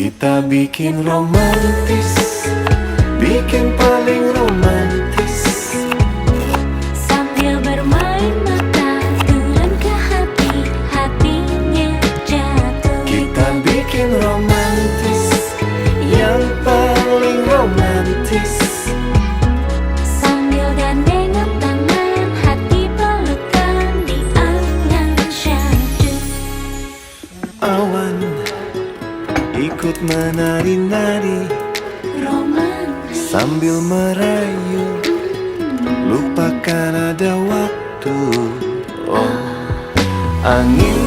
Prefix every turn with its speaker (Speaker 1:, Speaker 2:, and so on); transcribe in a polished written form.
Speaker 1: Kita bikin romantis, bikin paling romantis,
Speaker 2: sambil bermain mata turun ke hati, hatinya jatuh.
Speaker 1: kita bikin romantis, yang paling romantis.
Speaker 2: Sambil gandengan tangan, hati pelukan di angan syahdu.
Speaker 1: Awan ikut menari-nari
Speaker 2: Romantis
Speaker 1: sambil merayu, lupakan ada waktu. Oh, angin